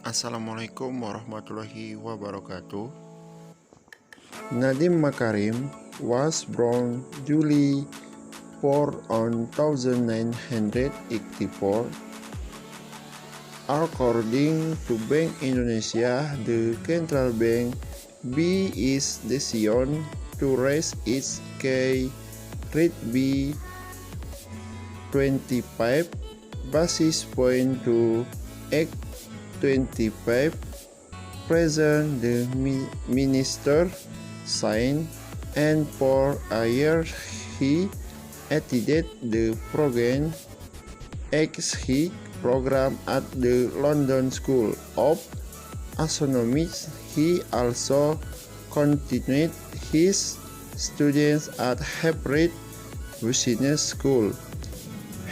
Assalamualaikum warahmatullahi wabarakatuh. Nadiem Makarim was born July 4 on 1984. According to Bank Indonesia, the central bank B is decision to raise its key rate by 25 basis point to 8.25. Present the minister signed, and for a year he attended the program program at the London School of Economics. He also continued his studies at Harvard Business School,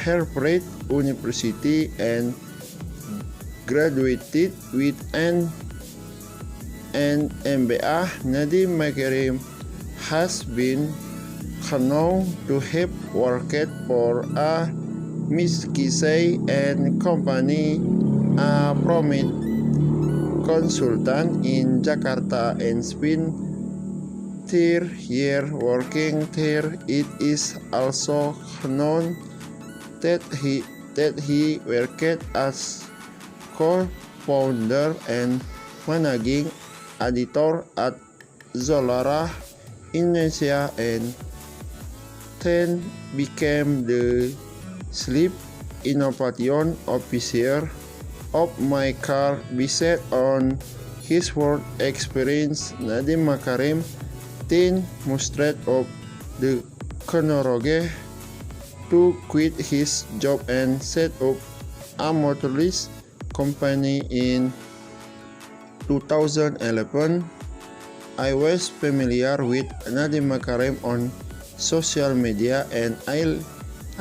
Harvard University, and graduated with an MBA. Nadiem Makarim has been known to have worked for a McKinsey and Company, a prominent consultant in Jakarta, and spent 3 years working there. It is also known that he worked as co-founder and managing editor at Zolara Indonesia, and then became the Chief Innovation Officer of my car. Based on his work experience, Nadiem Makarim then mustered up the courage to quit his job and set up a motorist company in 2011. I was familiar with Nadiem Makarim on social media, and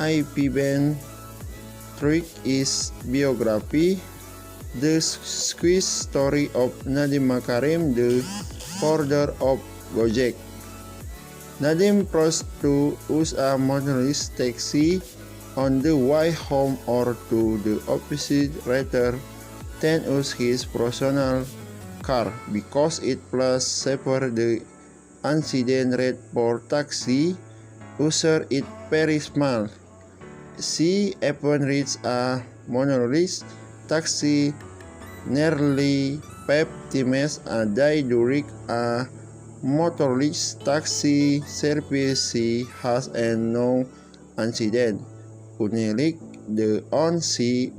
I began through his biography, The Squeeze Story of Nadiem Makarim, the founder of Gojek. Nadiem chose to use a motorist taxi on the way home or to the office rather than use his personal car because it plus safer. The accident rate for taxi users is very small. She even reached a motorist taxi nearly 5 times a day during a motorist taxi service. She has no accident. Unlike the on she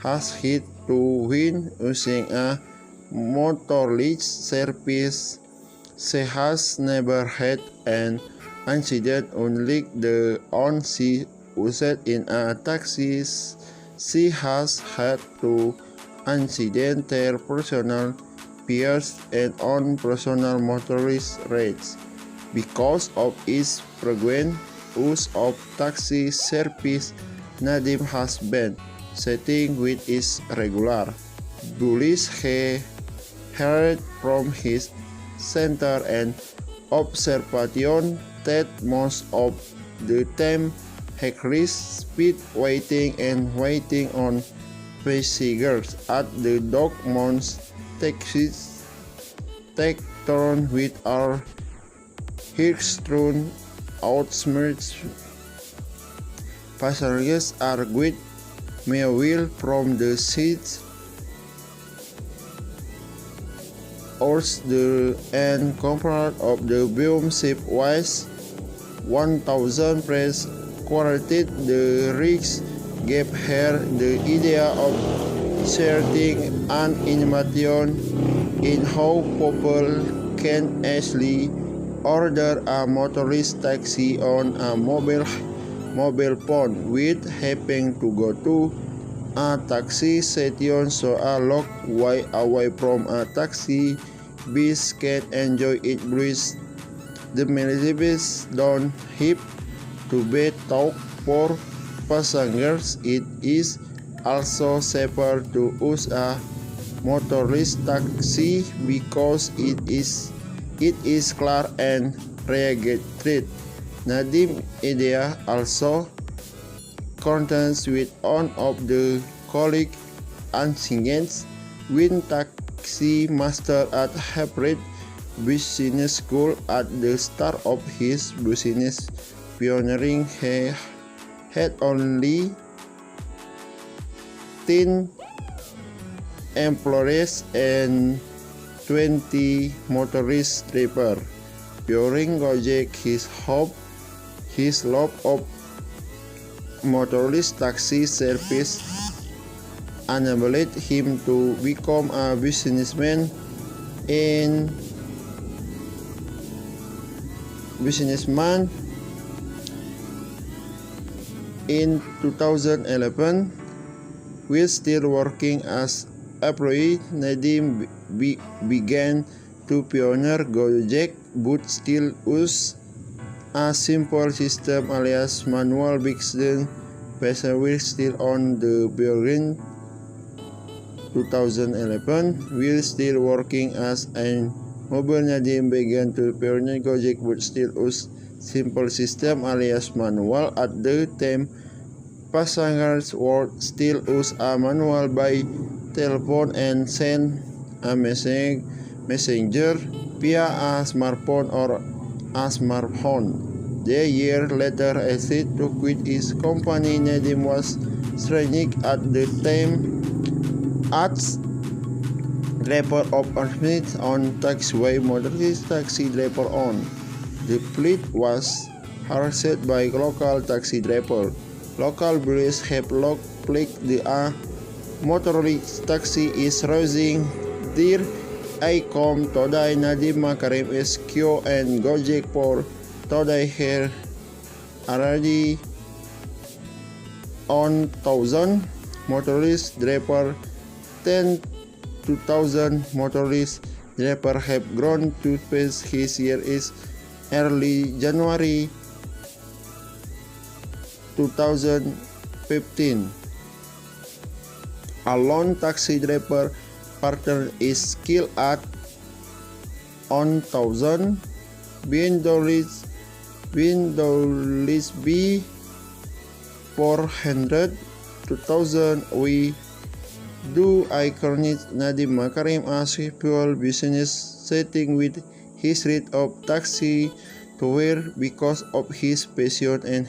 has hit to win using a motorist service. She has never had an accident. Unlike the on she used in a taxi, she has had two accidents, her personal peers and on personal motorist rates. Because of its frequent use of taxi service, Nadiem has been setting with his regular bullish he heard from his center and observation that most of the time Hagrid speed waiting on passengers at the dock. Most taxis take turn with our hicks thrown outsmarts. Passengers are with meanwhile from the seats or the and comfort of the boom ship was 1000 press quartered. The rigs gave her the idea of sharing an innovation in how people can actually order a motorist taxi on a mobile phone with having to go to a taxi station so a long way away from a taxi bus can enjoy it breeze. The Mercedes don't have to be taught for passengers. It is also safer to use a motorist taxi because it is clear and regulated. Nadiem idea also contains with one of the colleagues Ansigens, when taxi master at Harvard Business School at the start of his business pioneering. He had only 10 employees and 20 motorist drivers. During Gojek, his love of motorist taxi service enabled him to become a businessman in 2011. While still working as employee, Nadim began to pioneer Gojek, but still use a simple system alias manual because passengers still on the beginning 2011. While still working as an mobile, Nadim began to pioneer Gojek, but still use simple system alias manual. At the time, passengers would still use a manual by telephone and send a messenger via a smartphone or a smartphone. The year later, Acid to quit his company. Nadim was strategic at the time as driver of Smith on taxiway motorist taxi driver on. The fleet was harassed by local taxi driver. Local bullies have flagged the motorist taxi is raising their income today. Nadim Makarim SQ and Gojek for today here already on 1,000 motorist driver. 10,000 motorist driver have grown to face his year is early January 2015. A lone taxi driver partner is skilled at on 1,000 $1,000 be 400 2,000 we do iconic. Nadim Makarim as fuel business setting with his rate of taxi to where because of his passion and